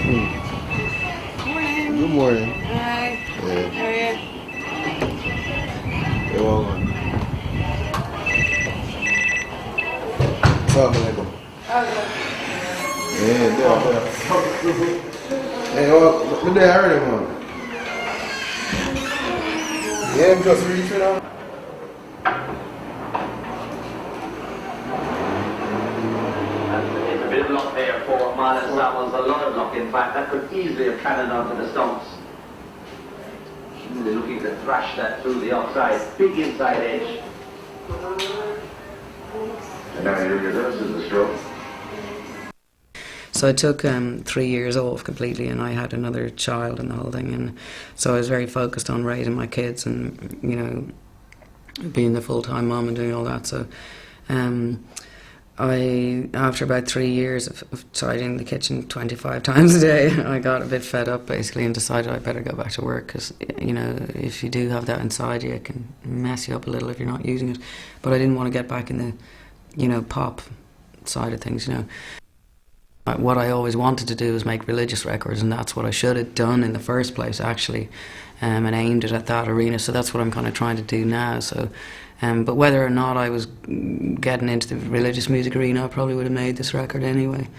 Morning. Good morning. Hi. Yeah. How are you? Yo, Assalamualaikum. Yeah, Hey, what day I heard him on? Yeah, I'm just reaching out. It's a bit of luck there for Miles. That was a lot of luck, in fact. That could easily have cannoned onto the stumps. Really looking to thrash that through the outside. Big inside edge. And now you're this is the stroke. So I took 3 years off completely, and I had another child and the whole thing, and so I was very focused on raising my kids and, you know, being the full-time mom and doing all that. So I, after about 3 years of tidying the kitchen 25 times a day, I got a bit fed up basically and decided I better go back to work, because, you know, if you do have that inside you, it can mess you up a little if you're not using it. But I didn't want to get back in the, you know, pop side of things, you know. What I always wanted to do was make religious records, and that's what I should have done in the first place, actually, and aimed it at that arena. So that's what I'm kind of trying to do now. So, but whether or not I was getting into the religious music arena, I probably would have made this record anyway.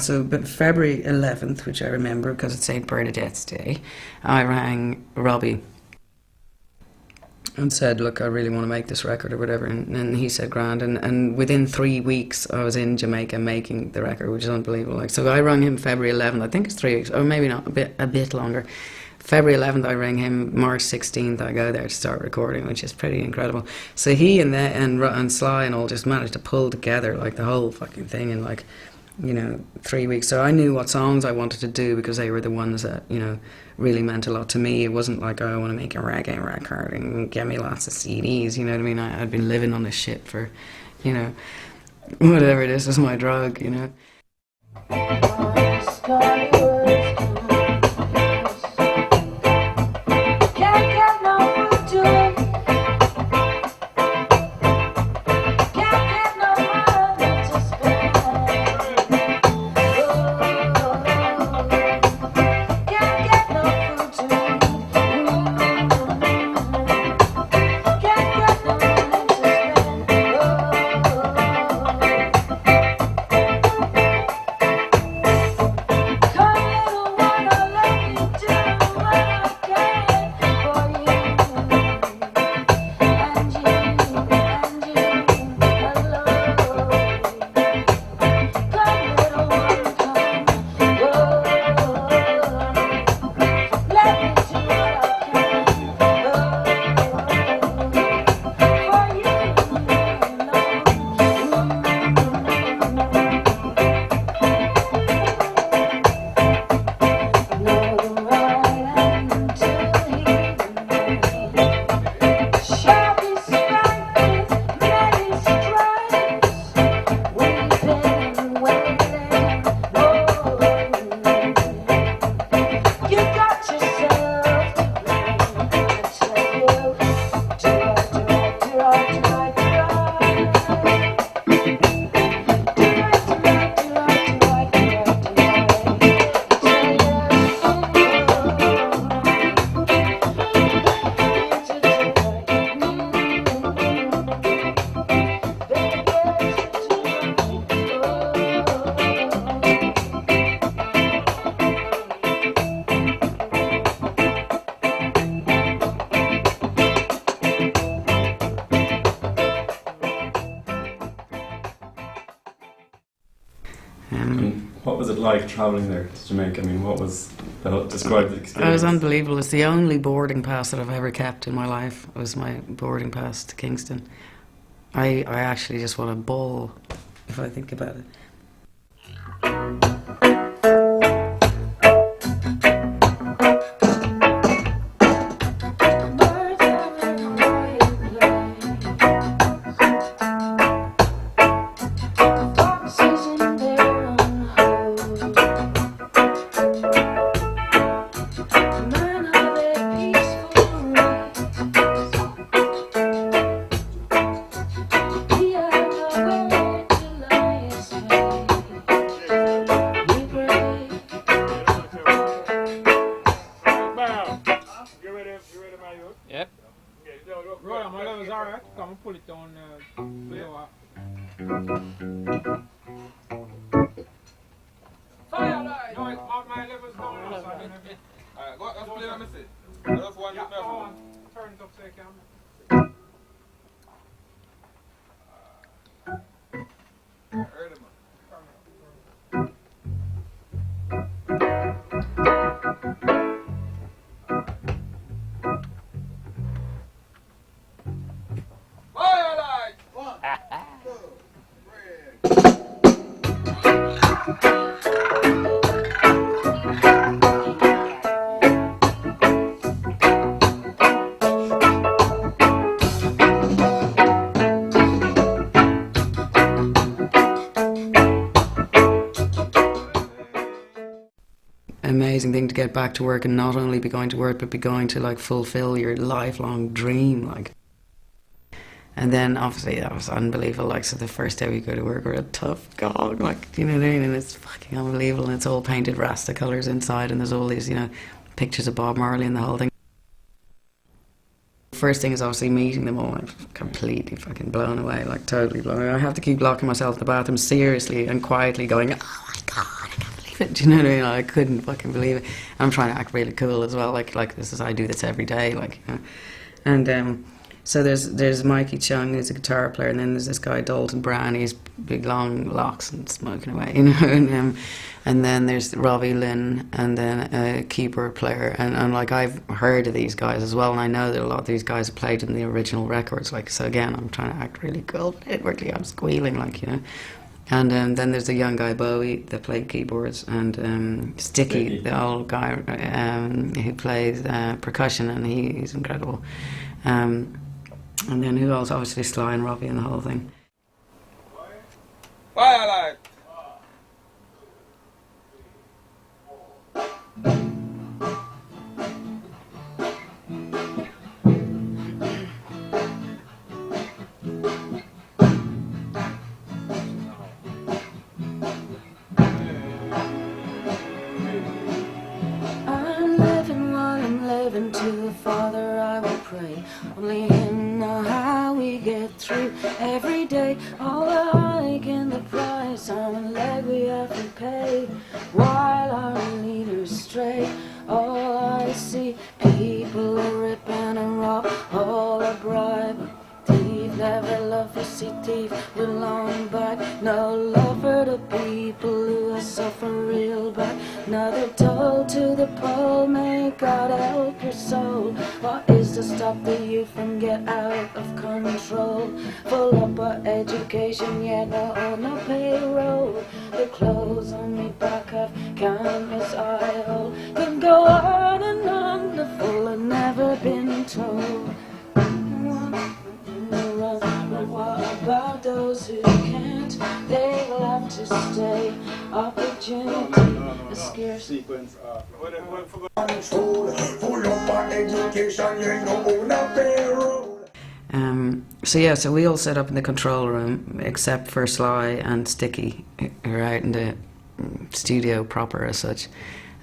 But February 11th, which I remember because it's St. Bernadette's Day, I rang Robbie and said, look, I really want to make this record or whatever, and he said grand, and within 3 weeks I was in Jamaica making the record, which is unbelievable. Like, so I rang him February 11th, I think it's 3 weeks, or maybe not, a bit longer. February 11th I rang him, March 16th I go there to start recording, which is pretty incredible. So he and Sly and all just managed to pull together like the whole fucking thing in like, you know, 3 weeks. So I knew what songs I wanted to do because they were the ones that, you know, really meant a lot to me. It wasn't like, oh, I want to make a reggae record and get me lots of CDs, you know what I mean? I'd been living on this shit for, you know, whatever it is my drug, you know. Come travelling there to Jamaica? I mean, what was describe the experience? It was unbelievable. It's the only boarding pass that I've ever kept in my life. It was my boarding pass to Kingston. I actually just want to bawl if I think about it. Yep. Right, my level's alright. Come and pull it down for you. Fire light! No, my level's down. Alright, go let's play that message. That's one turn it up so you can. Heard it, man. Amazing thing to get back to work and not only be going to work but be going to like fulfill your lifelong dream, like. And then obviously that was unbelievable, like, so the first day we go to work we're a tough gog, like, you know what I mean, and it's fucking unbelievable, and it's all painted Rasta colours inside and there's all these, you know, pictures of Bob Marley and the whole thing. First thing is obviously meeting them all. I'm completely fucking blown away, like totally blown away. I have to keep locking myself in the bathroom seriously and quietly going, oh my god, I can't believe it. Do you know what I mean? I couldn't fucking believe it. I'm trying to act really cool as well, like this is, I do this every day, like, you know. And so there's Mikey Chung, who's a guitar player, and then there's this guy Dalton Brown, he's big long locks and smoking away, you know. And then there's Robbie Lynn, and then a keyboard player, and like I've heard of these guys as well, and I know that a lot of these guys have played in the original records, like, so again I'm trying to act really cool, but inwardly I'm squealing, like, you know. And then there's the young guy Bowie that played keyboards, and Sticky, the old guy who plays percussion, and he's incredible. And then who else? Obviously Sly and Robbie and the whole thing. Firelight! I'm living while I'm living, to the Father I will pray. Only Him know how we get through every day. All the hike and the price on the leg we have to pay, while our leaders stray. All I see, people are ripping and rob, all a bribe. Thief never love to see thief with long back. No love for the people who suffer real bad. Another toll to the pole, may God help your soul. What is to stop the youth from get out of control? Full up our education, yet no payroll. The clothes on me back have canvas I hold. Can go on and on, the full have never been told. What about those who can't? They will have to stay. Opportunity is scarce. Sequence control, full of our education, you know, no payroll. So yeah, so we all set up in the control room except for Sly and Sticky, who are out in the studio proper as such.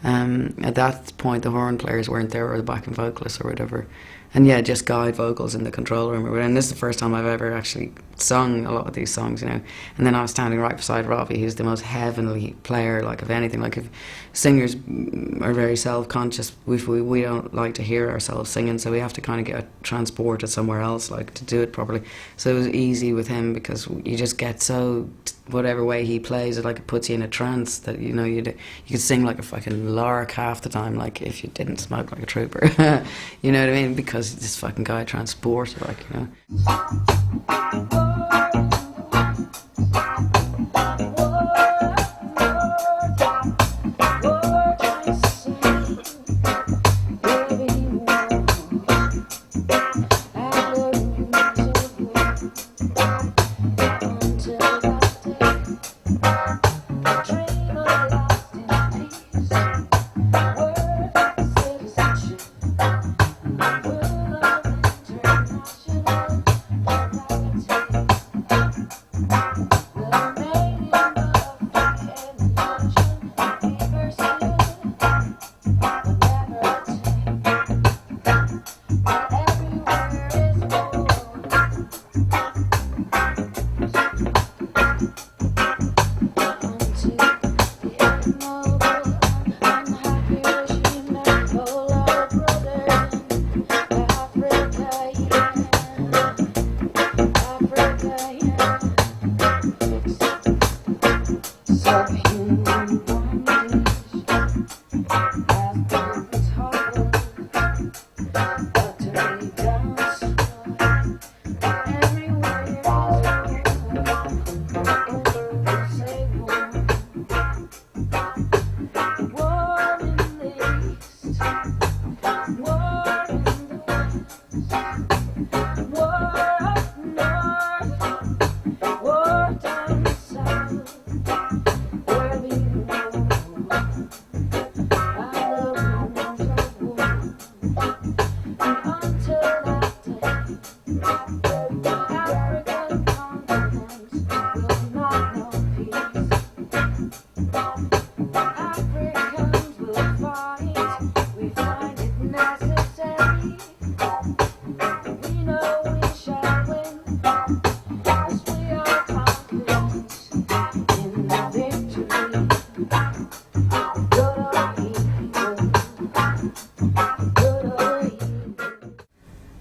At that point the horn players weren't there, or the backing vocalists or whatever. And yeah, just guide vocals in the control room. And this is the first time I've ever actually sung a lot of these songs, you know. And then I was standing right beside Robbie, who's the most heavenly player, like, of anything. Like, if singers are very self-conscious, we don't like to hear ourselves singing, so we have to kind of get transported somewhere else, like, to do it properly. So it was easy with him because you just get so, whatever way he plays it, like, it puts you in a trance that, you know, you could sing like a fucking lark half the time, like, if you didn't smoke like a trooper. You know what I mean? Because this fucking guy transports, like, you know.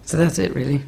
So that's it, really.